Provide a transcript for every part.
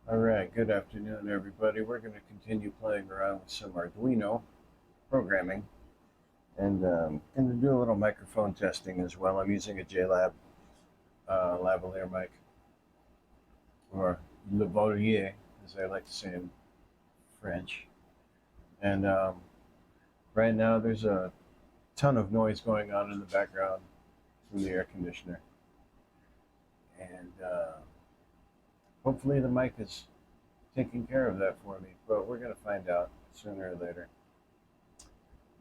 All right, good afternoon, everybody. We're going to continue playing around with some Arduino programming and going to do a little microphone testing as well. I'm using a JLab lavalier mic, or lavalier, as I like to say in French. And right now, there's a ton of noise going on in the background from the air conditioner. And hopefully, the mic is taking care of that for me, but we're going to find out sooner or later.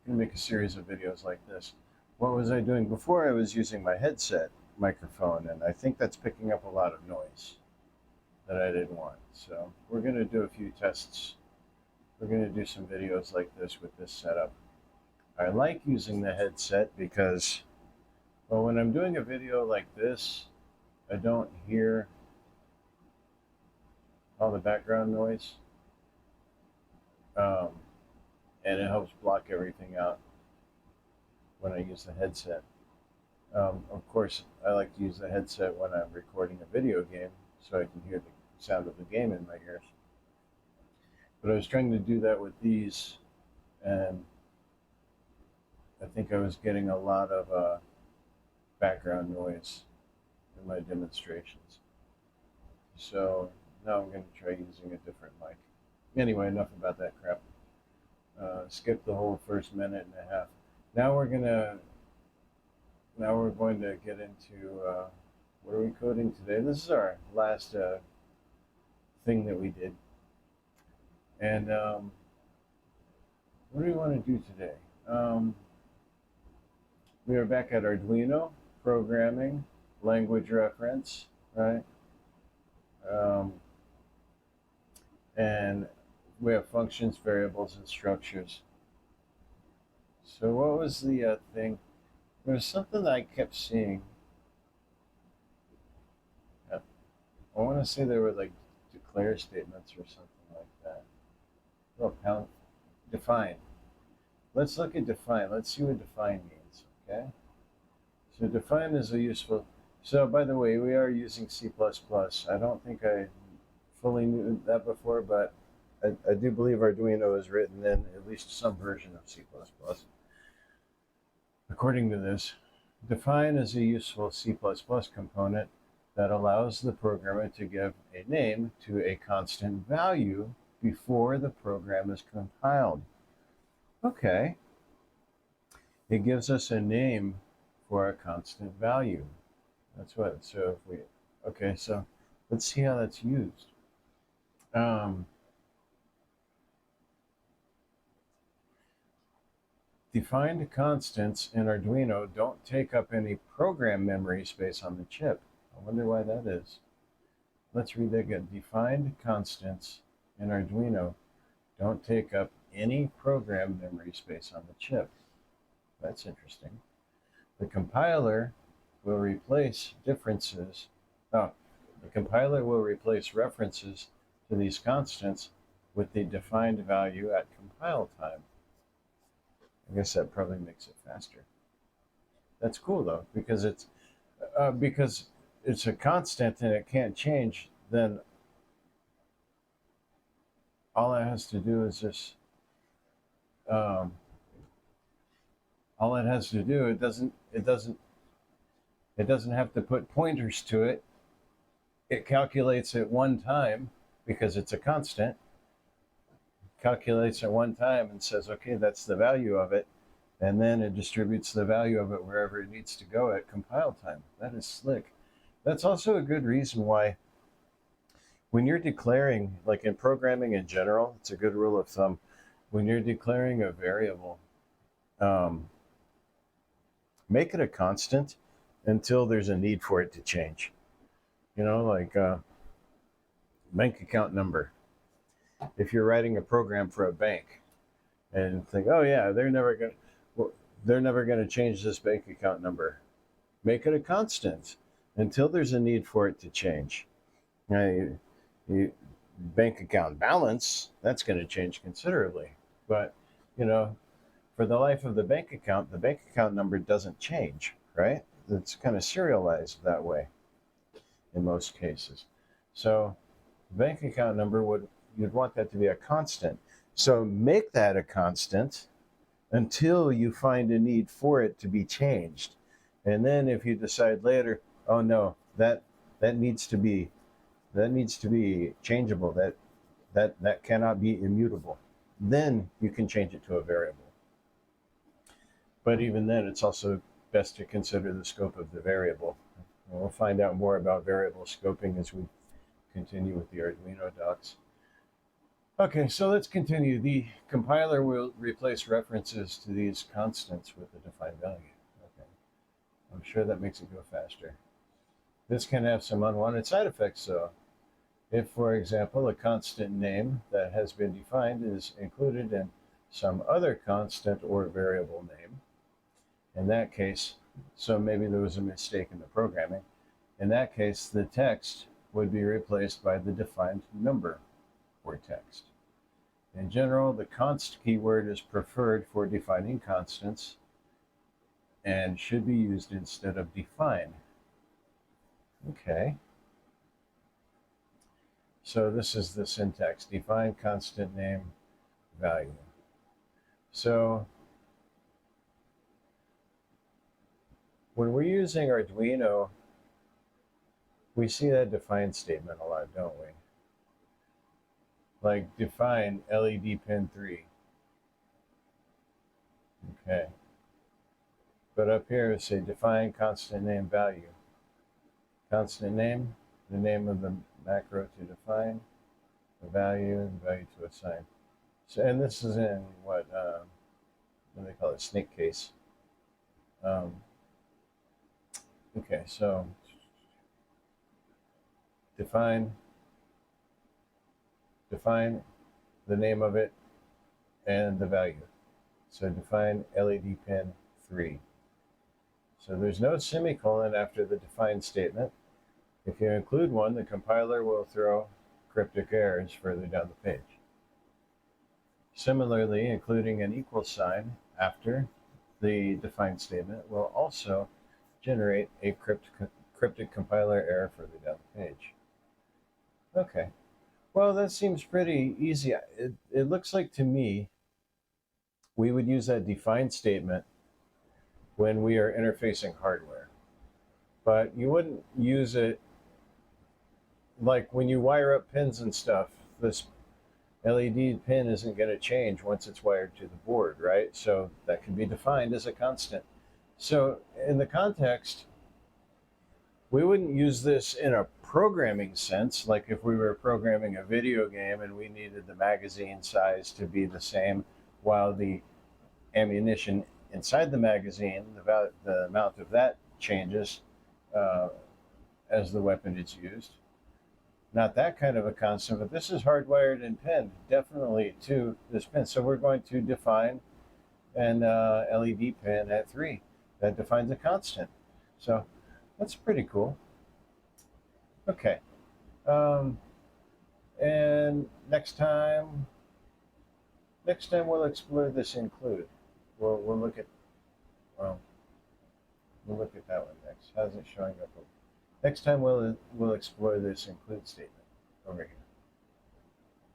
I'm going to make a series of videos like this. What was I doing before? I was using my headset microphone, and I think that's picking up a lot of noise that I didn't want. So we're going to do a few tests. We're going to do some videos like this with this setup. I like using the headset because, well, when I'm doing a video like this, I don't hear all the background noise, um, and it helps block everything out when I use the headset. Of course, I like to use the headset when I'm recording a video game so I can hear the sound of the game in my ears. But I was trying to do that with these, and I think I was getting a lot of background noise in my demonstrations. So now I'm going to try using a different mic. Anyway, enough about that crap. Skip the whole first minute and a half. Now we're gonna Now we're going to get into what are we coding today? This is our last thing that we did. And what do we want to do today? We are back at Arduino, programming, language reference, right? Um, and we have functions, variables, and structures. So what was the thing? There was something that I kept seeing. I want to say there were like declare statements or something like that. Oh, pound, define. Let's look at define. Let's see what define means, okay? So define is a useful. So by the way, we are using C++. I don't think I fully knew that before, but I do believe Arduino is written in at least some version of C++. According to this, define is a useful C++ component that allows the programmer to give a name to a constant value before the program is compiled. Okay. It gives us a name for a constant value. That's what, so if we, okay, so let's see how that's used. Um, Defined constants in Arduino don't take up any program memory space on the chip. I wonder why that is. Let's read that again. Defined constants in Arduino don't take up any program memory space on the chip. That's interesting. The compiler will replace differences. Oh, the compiler will replace references to these constants with the defined value at compile time. I guess that probably makes it faster. That's cool though, because it's a constant and it can't change. Then all it has to do is just um, all it has to do. It doesn't have to put pointers to it. It calculates it one time because it's a constant. Calculates it one time and says, okay, that's the value of it. And then it distributes the value of it wherever it needs to go at compile time. That is slick. That's also a good reason why when you're declaring, like in programming in general, it's a good rule of thumb. When you're declaring a variable, um, make it a constant until there's a need for it to change. You know, like bank account number. If you're writing a program for a bank and think, oh yeah, they're never going to change this bank account number. Make it a constant until there's a need for it to change. Bank account balance, that's going to change considerably. But, you know, for the life of the bank account number doesn't change, right? It's kind of serialized that way in most cases. So bank account number you'd want that to be a constant. So make that a constant until you find a need for it to be changed. And then if you decide later, oh no, that needs to be changeable, that cannot be immutable, then you can change it to a variable. But even then, it's also best to consider the scope of the variable. And we'll find out more about variable scoping as we continue with the Arduino docs. Okay, so let's continue. The compiler will replace references to these constants with a defined value. Okay, I'm sure that makes it go faster. This can have some unwanted side effects, though. If, for example, a constant name that has been defined is included in some other constant or variable name, in that case, so maybe there was a mistake in the programming, in that case, the text would be replaced by the defined number or text. In general, the const keyword is preferred for defining constants and should be used instead of define. Okay. So this is the syntax: define constant name value. So when we're using Arduino, we see that define statement a lot, don't we? Like define LED pin 3. Okay. But up here, say define constant name value. Constant name, the name of the macro to define, the value to assign. So, and this is in what do they call it? Snake case. Okay, so define the name of it and the value. So define LED pin 3. So there's no semicolon after the define statement. If you include one, the compiler will throw cryptic errors further down the page. Similarly, including an equal sign after the define statement will also generate a cryptic compiler error further down the page. Okay, well, that seems pretty easy. It looks like to me we would use that define statement when we are interfacing hardware, but you wouldn't use it like when you wire up pins and stuff. This LED pin isn't going to change once it's wired to the board, right? So that can be defined as a constant. So in the context, we wouldn't use this in a programming sense, like if we were programming a video game and we needed the magazine size to be the same while the ammunition inside the magazine, the amount of that changes as the weapon is used. Not that kind of a constant, but this is hardwired and pinned definitely to this pin. So we're going to define an LED pin at 3 that defines a constant. So that's pretty cool. Okay. And next time we'll explore this include. We'll look at that one next. How's it showing up? Next time we'll explore this include statement over here.